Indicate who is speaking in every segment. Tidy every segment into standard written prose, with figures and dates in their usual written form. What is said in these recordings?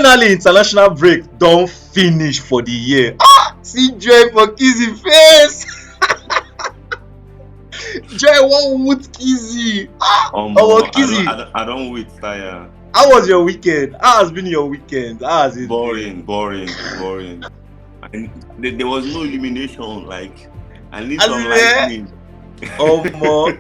Speaker 1: Finally, international break don't finish for the year. See joy for Kizzy face. Joy won't wood Kizzy. Kizzy.
Speaker 2: I don't wait, tire.
Speaker 1: How was your weekend? How has been your weekend? How has it
Speaker 2: been? Boring. And there was no illumination. Like, I need some lightning.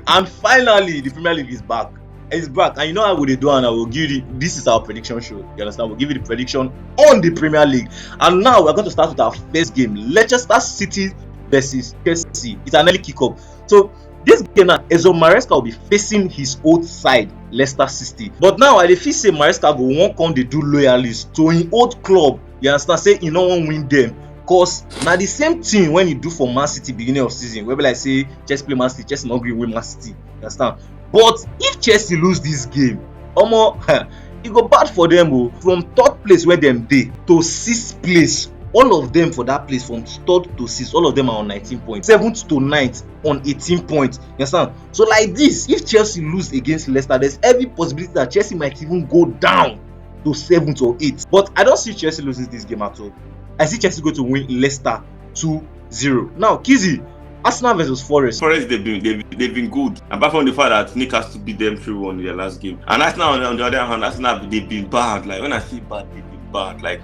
Speaker 1: And finally, the Premier League is back. It's back, and you know how we do, and I will give you. This is our prediction show. You understand? We'll give you the prediction on the Premier League. And now we're going to start with our first game: Leicester City versus Chelsea. It's an early kickoff. So this game now, Enzo Maresca will be facing his old side, Leicester City. But now I feel say Maresca go won't come they do loyalist to his old club. You understand? Say he no one win them. Cause now the same thing when you do for Man City beginning of season, where like say Chelsea play Man City, Chelsea not agree with Man City. You understand? But if Chelsea lose this game, it go bad for them. From third place where them dey to sixth place, all of them for that place from third to sixth, all of them are on 19 points. Seventh to ninth on 18 points. You understand? So like this, if Chelsea lose against Leicester, there's every possibility that Chelsea might even go down to 7th or 8th. But I don't see Chelsea losing this game at all. I see Chelsea go to win Leicester 2-0. Now, Kizzy, Arsenal versus Forest.
Speaker 2: Forest, they've been good. Apart from the fact that Nick has to beat them 3-1 in their last game. And Arsenal, on the other hand, Arsenal, they've been bad. Like, when I say bad, they've been bad. Like,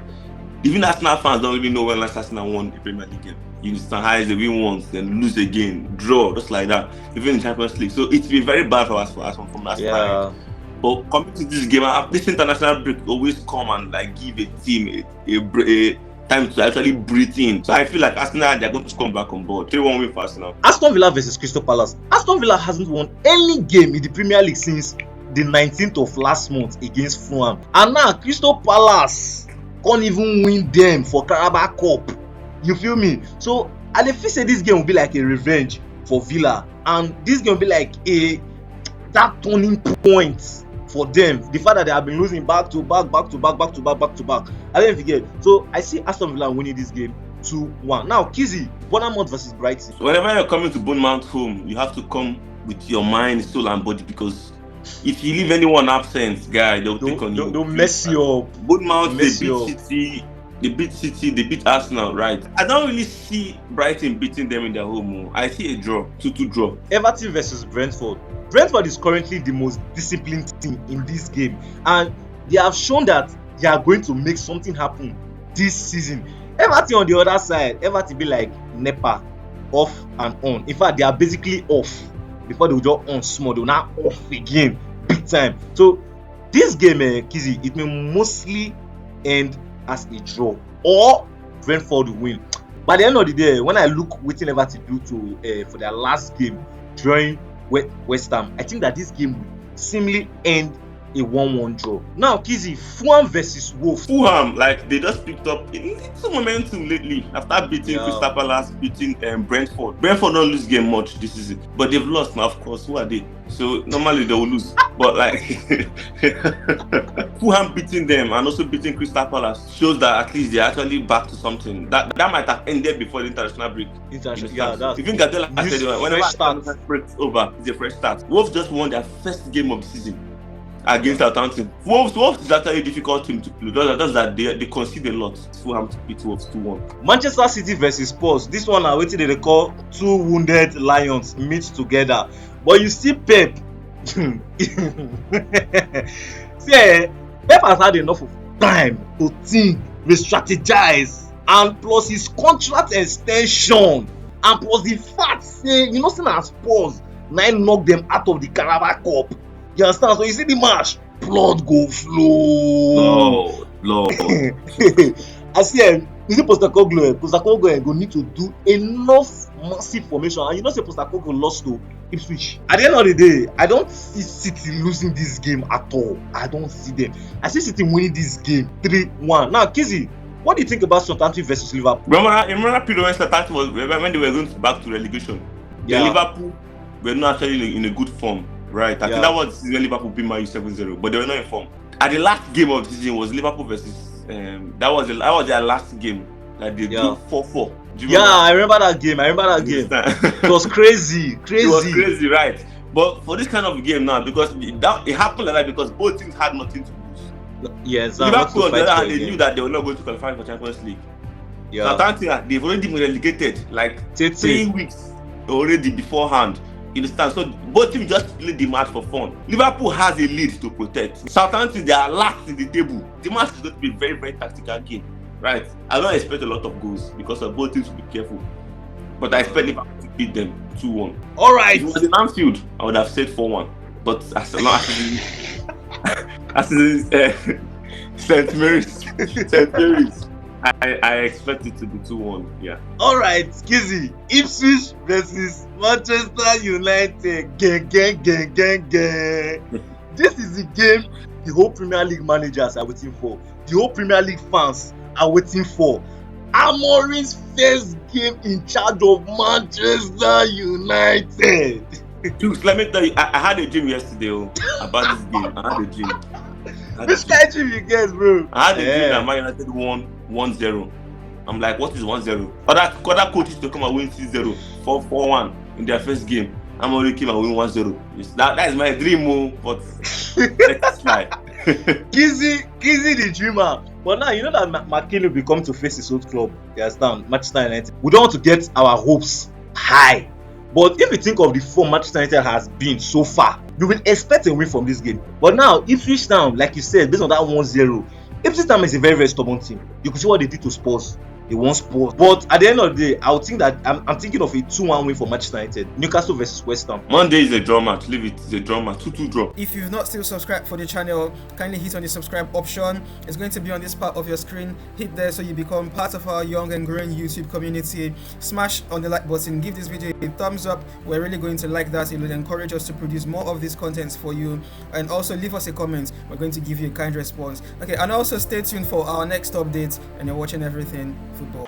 Speaker 2: even Arsenal fans don't really know when last Arsenal won the Premier League game. You understand how they win once, then lose again, draw, just like that. Even in the Champions League. So it's been very bad for us from last time. But coming to this game, this international break always come and like give a team a time to actually breathe in. So I feel like Arsenal, they're going to come back on board. 3-1 win for Arsenal.
Speaker 1: Aston Villa versus Crystal Palace. Aston Villa hasn't won any game in the Premier League since the 19th of last month against Fulham. And now Crystal Palace can't even win them for Carabao Cup. You feel me? So I feel say this game will be like a revenge for Villa. And this game will be like that turning point for them. The fact that they have been losing back to back. I don't forget. So I see Aston Villa winning this game 2-1. Now, Kizzy, Bournemouth versus Brighton.
Speaker 2: Whenever you're coming to Bournemouth home, you have to come with your mind, soul, and body, because if you leave anyone absent, guy, they'll take on you.
Speaker 1: Don't mess you up.
Speaker 2: Bournemouth, they beat City, they beat Arsenal, right? I don't really see Brighton beating them in their home. I see a draw, 2-2 draw.
Speaker 1: Everton versus Brentford. Brentford is currently the most disciplined team in this game, and they have shown that they are going to make something happen this season. Everton on the other side, Everton be like NEPA, off and on. In fact, they are basically off before they will just on small. They will now off again, big time. So this game, Kizzy, it may mostly end as a draw or Brentford will win. By the end of the day, when I look what Everton do to for their last game drawing West Ham, I think that this game will seemingly end a 1-1 draw. Now, Kizzy, Fulham versus Wolves.
Speaker 2: Fulham, like, they just picked up a little momentum lately after beating Crystal Palace, beating Brentford. Brentford don't lose game much this season, but they've lost now, of course. Who are they? So normally they will lose, but like Fulham beating them and also beating Crystal Palace shows that at least they're actually back to something. That might have ended before the international break. Even Guardiola said whenever the break's over, it's a fresh start. Wolves just won their first game of the season against Southampton. Wolves is actually a difficult team to play. That's that they concede a lot. Fulham to beat Wolves 2-1.
Speaker 1: Manchester City versus Spurs. This one are waiting they call two wounded lions meet together. But you see Pep. See, Pep has had enough of time to think, re-strategize, and plus his contract extension, and plus the fact say, you know, saying as Spurs now knock them out of the Carabao Cup. You understand? So you see the match, blood go flow.
Speaker 2: Lord.
Speaker 1: I see you see Postecoglou go need to do enough massive formation, and you know say Postecoglou lost to Ipswich. At the end of the day, I don't see City losing this game at all. I don't see them. I see City winning this game 3-1. Now, Kizzy, what do you think about Southampton versus Liverpool?
Speaker 2: Remember period when Southampton was when they were going back to relegation? Yeah. Liverpool were not actually in a good form. Right, I think that was when Liverpool beat Man U 7-0, but they were not informed. At the last game of the season was Liverpool versus that was their last game. Like they did 4-4.
Speaker 1: I remember that game. It was crazy.
Speaker 2: It was crazy, right? But for this kind of game now, because it happened like that because both teams had nothing to lose.
Speaker 1: Yes, I want to
Speaker 2: Liverpool, on the
Speaker 1: fight
Speaker 2: other
Speaker 1: for
Speaker 2: hand,
Speaker 1: a
Speaker 2: they knew
Speaker 1: game.
Speaker 2: that they were not going to qualify for Champions League.
Speaker 1: Yeah.
Speaker 2: Southampton, they've already been relegated like
Speaker 1: Tete.
Speaker 2: 3 weeks already beforehand. You understand? So both teams just played the match for fun. Liverpool has a lead to protect. Southampton, they are last in the table. The match is going to be a very, very tactical game, right? I don't expect a lot of goals because of both teams will be careful. But I expect Liverpool to beat them 2-1.
Speaker 1: All right.
Speaker 2: If it was in Anfield, I would have said 4-1. But as long as it is St. Mary's, I expect it to be 2-1. Yeah.
Speaker 1: All right, Kizzy. Ipswich versus Manchester United. Gang, gang, gang, gang, gang. This is the game the whole Premier League managers are waiting for. The whole Premier League fans are waiting for. Amorim'S first game in charge of Manchester United.
Speaker 2: Chuks, let me tell you, I had a dream yesterday about this game. I had a dream.
Speaker 1: Which country you get, bro?
Speaker 2: I had a dream that Man United won 1-0. I'm like, what is 1-0? Other coaches to come and win 6-0, 4-1 in their first game. I'm already came and win 1-0. That is my dream, but let's try.
Speaker 1: Kizzy the dreamer. But now you know that McKinney will be coming to face his old club. You understand? Manchester United. We don't want to get our hopes high. But if you think of the form Manchester United has been so far, you will expect a win from this game. But now, Ipswich Town, like you said, based on that 1-0, Ipswich Town is a very, very stubborn team. You can see what they did to Spurs. They won Spurs. But at the end of the day, I would think that I'm thinking of a 2-1 win for Manchester United. Newcastle versus West Ham.
Speaker 2: Monday is a draw match. Leave it. It's a draw match. 2-2 draw.
Speaker 3: If you've not still subscribed for the channel, kindly hit on the subscribe option. It's going to be on this part of your screen. Hit there so you become part of our young and growing YouTube community. Smash on the like button. Give this video a thumbs up. We're really going to like that. It will encourage us to produce more of these contents for you. And also leave us a comment. We're going to give you a kind response. Okay, and also stay tuned for our next updates. And you're watching Everything Football.